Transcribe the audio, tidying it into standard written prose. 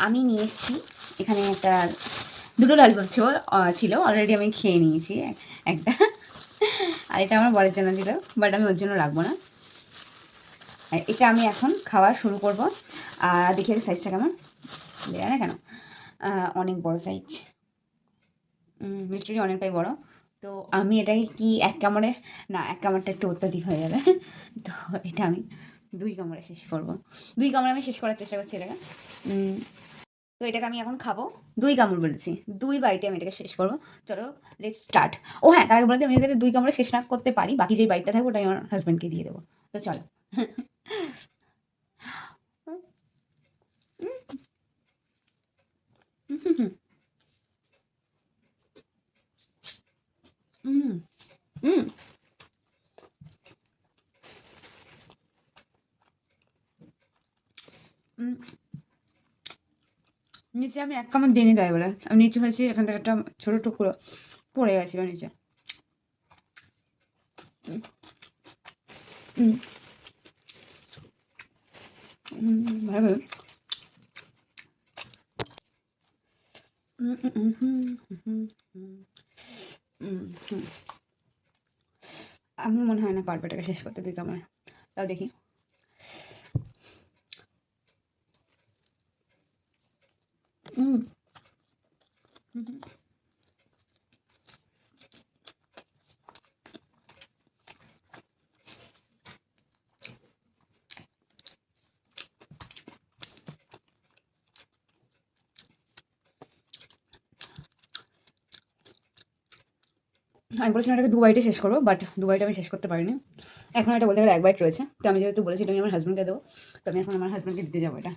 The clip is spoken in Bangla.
আমি নিয়ে এসেছি এখানে একটা দুটো ললিপপ ছিল অলরেডি আমি খেয়ে নিয়েছি একটা, আর এটা আমার বরের জন্য ছিল, বাট আমি ওর জন্য রাখবো না। এটা আমি এখন খাওয়া শুরু করব। আর দেখি সাইজটা কেমন, দেয় না কেন, অনেক বড় সাইজ, লিটারালি অনেকটাই বড়। তো আমি এটাকে কি এক কামড়ে, না এক কামড়টা একটু অত্যাধিক হয়ে যাবে, তো এটা আমি 2 কামড়ে শেষ করব। 2 কামড়ে আমি শেষ করার চেষ্টা করছি এটাকে। তো এটাকে আমি এখন খাবো, 2 কামড় বলেছি, 2 বাইটে আমি এটাকে শেষ করবো। চলো লেটস স্টার্ট। ও হ্যাঁ, তার আগে বলতে আমি যদি 2 কামড়ে শেষ না করতে পারি, বাকি যেই বাইটটা থাকবে ওটা আমি আমার হাজব্যান্ডকে দিয়ে দেবো। তো চলো। নিচে আমি এক কামড় দিয়ে নি, তাই বলে আমি নিচে হয়েছি, এখান থেকে একটা ছোটো টুকরো পড়ে গেছিলো নিচে। ভালো। আমি মনে হয় না পারবো এটাকে শেষ করতে 2 কামড়ে, তাও দেখি। আমি বলেছিলাম এটাকে 2 বাইটে শেষ করবো, বাট 2 বাইটে আমি শেষ করতে পারিনি। এখন এটা বলতে গেলে 1 বাইট রয়েছে, তো আমি যেহেতু বলেছি এটা আমি আমার হাজব্যান্ডকে দেবো, তো আমি এখন আমার হাজব্যান্ডকে দিতে যাবো এটা।